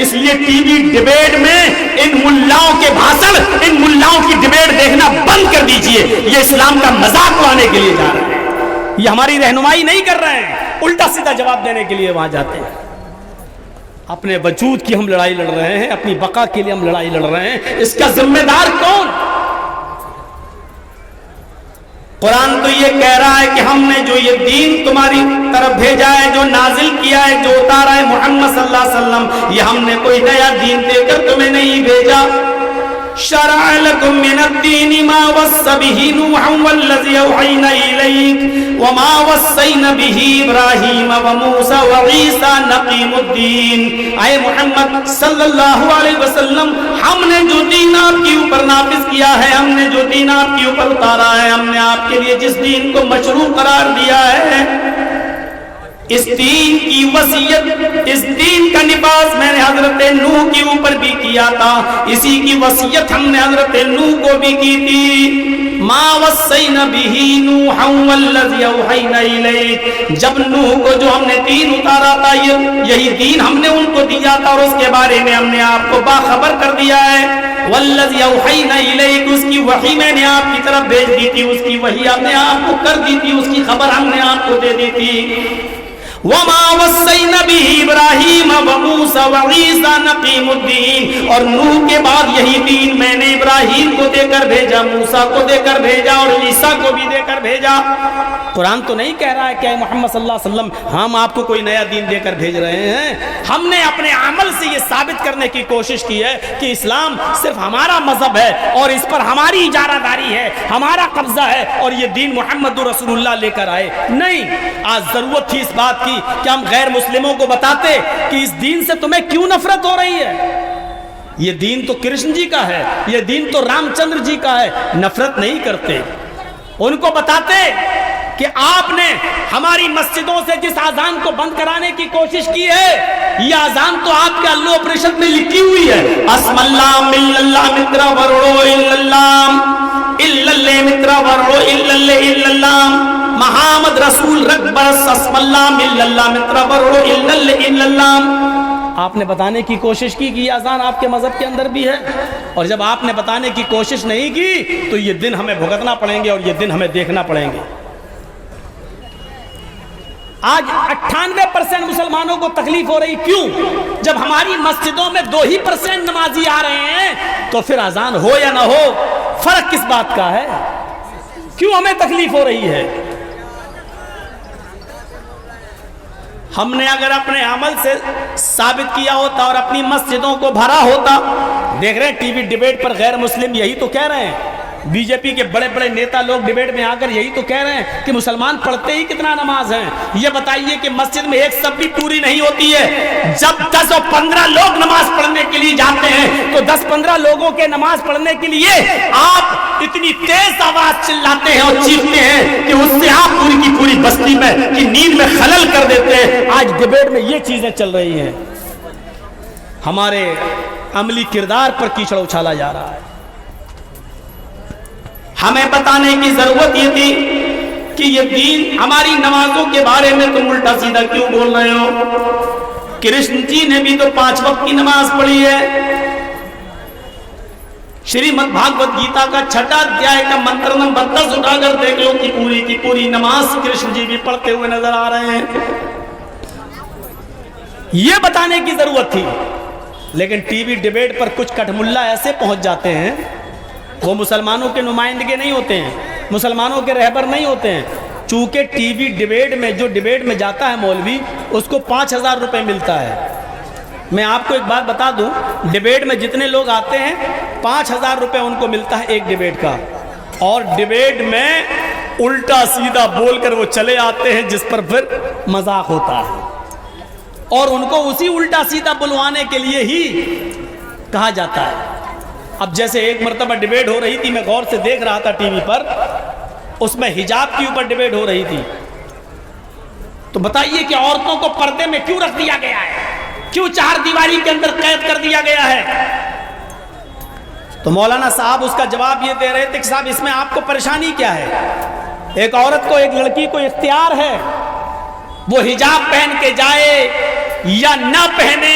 اس لیے T V debate میں ان ملاؤں کے بھاشن، ان ملاؤں کی ڈیبیٹ دیکھنا بند کر دیجئے. یہ اسلام کا مذاق اڑانے کے لیے جا رہے ہیں، یہ ہماری رہنمائی نہیں کر رہے ہیں، الٹا سیدھا جواب دینے کے لیے وہاں جاتے ہیں. اپنے وجود کی ہم لڑائی لڑ رہے ہیں، اپنی بقا کے لیے ہم لڑائی لڑ رہے ہیں. اس کا ذمہ دار کون؟ قرآن تو یہ کہہ رہا ہے کہ ہم نے جو یہ دین تمہاری طرف بھیجا ہے، جو نازل کیا ہے، جو اتارا ہے محمد صلی اللہ علیہ وسلم، یہ ہم نے کوئی نیا دین دے کر تمہیں نہیں بھیجا. شرع لكم من الدين ما وصى به نوحا والذي أوحينا إليك وما وصينا به إبراهيم وموسى وعيسى نقيم الدين. اے محمد صلی اللہ علیہ وسلم، ہم نے جو دین آپ کے اوپر نافذ کیا ہے، ہم نے جو دین آپ کے اوپر اتارا ہے، ہم نے آپ کے لیے جس دین کو مشروع قرار دیا ہے، اس دین کی وصیت، اس دین کا نفاذ میں نے حضرت نوح کے اوپر بھی کیا تھا، اسی کی وصیت ہم نے حضرت نوح کو بھی کی تھی. ما وصینا به نوحا والذی اوحینا الیک، جب نوح کو جو ہم نے دین اتارا تھا، یہی دین ہم نے ان کو دیا تھا اور اس کے بارے میں ہم نے آپ کو باخبر کر دیا ہے. والذی اوحینا الیک، اس کی وحی میں نے آپ کی طرف بھیج دی تھی، اس کی وحی ہم نے آپ کو کر دی تھی، اس کی خبر ہم نے آپ کو دے دی تھی. وما وصینا به ابراہیم وموسى وعیسى نقیم الدین، اور نوح کے بعد یہی دین میں نے ابراہیم کو دے کر بھیجا، موسیٰ کو دے کر بھیجا اور عیسیٰ کو بھی دے کر بھیجا. قرآن تو نہیں کہہ رہا ہے کہ اے محمد صلی اللہ علیہ وسلم ہم آپ کو کوئی نیا دین دے کر بھیج رہے ہیں. ہم نے اپنے عمل سے یہ ثابت کرنے کی کوشش کی ہے کہ اسلام صرف ہمارا مذہب ہے اور اس پر ہماری اجارہ داری ہے، ہمارا قبضہ ہے، اور یہ دین محمد رسول اللہ لے کر آئے نہیں. آج ضرورت تھی اس بات کی کہ ہم غیر مسلموں کو بتاتے کہ اس دین سے تمہیں کیوں نفرت ہو رہی ہے. یہ دین تو کرشن جی کا ہے، یہ دین تو رام چندر جی کا ہے، نفرت نہیں کرتے. ان کو بتاتے کہ آپ نے ہماری مسجدوں سے جس اذان کو بند کرانے کی کوشش کی ہے، یہ اذان تو آپ کے اللہ آپریشن میں لکھی ہوئی ہے. اسم اللہ مل اللہ مترا ورڑو اللہ اللہ مترا ورڑو اللہ محمد رسول رکبرس اسم اللہ مل اللہ مترا ورڑو اللہ. آپ نے بتانے کی کوشش کی کہ یہ اذان آپ کے مذہب کے اندر بھی ہے، اور جب آپ نے بتانے کی کوشش نہیں کی تو یہ دن ہمیں بھگتنا پڑیں گے اور یہ دن ہمیں دیکھنا پڑیں گے. آج 98% مسلمانوں کو تکلیف ہو رہی، کیوں؟ جب ہماری مسجدوں میں 2% نمازی آ رہے ہیں تو پھر اذان ہو یا نہ ہو فرق کس بات کا ہے؟ کیوں ہمیں تکلیف ہو رہی ہے؟ ہم نے اگر اپنے عمل سے ثابت کیا ہوتا اور اپنی مسجدوں کو بھرا ہوتا. دیکھ رہے ہیں ٹی وی ڈیبیٹ پر غیر مسلم یہی تو کہہ رہے ہیں، بی جے پی کے بڑے بڑے نیتا لوگ ڈیبیٹ میں آ کر یہی تو کہہ رہے ہیں کہ مسلمان پڑھتے ہی کتنا نماز ہیں. یہ بتائیے کہ مسجد میں ایک صف بھی پوری نہیں ہوتی ہے. جب 10 اور 15 لوگ نماز پڑھنے کے لیے جاتے ہیں تو 10-15 لوگوں کے نماز پڑھنے کے لیے آپ اتنی تیز آواز چلاتے ہیں اور چیختے ہیں کہ اس سے آپ پوری کی پوری بستی میں کی نیند میں خلل کر دیتے ہیں. آج ڈیبیٹ میں یہ چیزیں چل رہی ہیں. ہمارے عملی کردار پر کیچڑ اچھالا جا رہا ہے. ہمیں بتانے کی ضرورت یہ تھی کہ یہ دین ہماری نمازوں کے بارے میں تم الٹا سیدھا کیوں بول رہے ہو؟ کرشن جی نے بھی تو 5 وقت کی نماز پڑھی ہے. شریمد بھاگوت گیتا کا 6واں ادھیائے کا منتر نمبر 10 اٹھا کر دیکھ لو کہ کی پوری نماز کرشن جی بھی پڑھتے ہوئے نظر آ رہے ہیں. یہ بتانے کی ضرورت تھی. لیکن ٹی وی ڈیبیٹ پر کچھ کٹ ملا ایسے پہنچ جاتے ہیں، وہ مسلمانوں کے نمائندگے نہیں ہوتے ہیں، مسلمانوں کے رہبر نہیں ہوتے ہیں. چونکہ ٹی وی ڈیبیٹ میں جو ڈیبیٹ میں جاتا ہے مولوی، اس کو 5000 روپے ملتا ہے. میں آپ کو ایک بات بتا دوں، ڈیبیٹ میں جتنے لوگ آتے ہیں 5000 روپے ان کو ملتا ہے ایک ڈیبیٹ کا، اور ڈیبیٹ میں الٹا سیدھا بول کر وہ چلے آتے ہیں جس پر پھر مذاق ہوتا ہے، اور ان کو اسی الٹا سیدھا بلوانے کے لیے ہی کہا جاتا ہے. اب جیسے ایک مرتبہ ڈیبیٹ ہو رہی تھی، میں غور سے دیکھ رہا تھا ٹی وی پر، اس میں حجاب کے اوپر ڈیبیٹ ہو رہی تھی. تو بتائیے کہ عورتوں کو پردے میں کیوں رکھ دیا گیا ہے؟ کیوں 4 دیواری کے اندر قید کر دیا گیا ہے؟ تو مولانا صاحب اس کا جواب یہ دے رہے تھے کہ صاحب اس میں آپ کو پریشانی کیا ہے؟ ایک عورت کو، ایک لڑکی کو اختیار ہے، وہ حجاب پہن کے جائے یا نہ پہنے،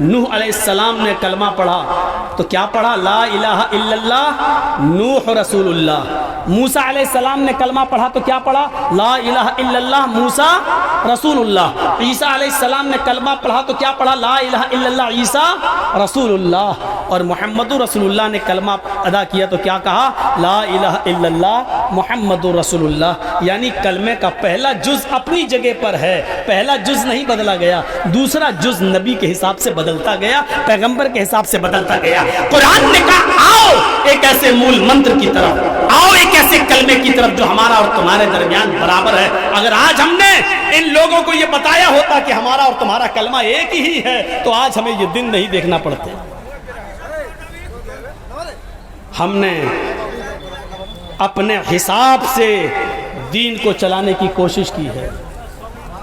نوح علیہ السلام نے کلمہ پڑھا تو کیا پڑھا؟ لا الہ الا اللہ نوح رسول اللہ۔ موسیٰ علیہ السلام نے کلمہ پڑھا تو کیا پڑھا؟ لا الہ الا اللہ موسیٰ رسول اللہ۔ عیسیٰ علیہ السلام نے کلمہ پڑھا تو کیا پڑھا؟ لا الہ الا اللہ عیسیٰ رسول اللہ۔ اور محمد رسول اللہ نے کلمہ ادا کیا تو کیا کہا؟ لا الہ الا اللہ محمد رسول اللہ۔ یعنی کلمے کا پہلا جز اپنی جگہ پر ہے، پہلا جز نہیں بدلا گیا، دوسرا جز نبی کے حساب سے بدلتا گیا، پیغمبر کے حساب سے بدلتا گیا۔ قرآن نے کہا آؤ ایک ایسے مول منتر کی طرف، آؤ ایک ایسے کلمے کی طرف جو ہمارا اور تمہارے درمیان برابر ہے۔ اگر آج ہم نے ان لوگوں کو یہ بتایا ہوتا کہ ہمارا اور تمہارا کلمہ ایک ہی ہے تو آج ہمیں یہ دن نہیں دیکھنا پڑتے۔ ہم نے اپنے حساب سے دین کو چلانے کی کوشش کی ہے۔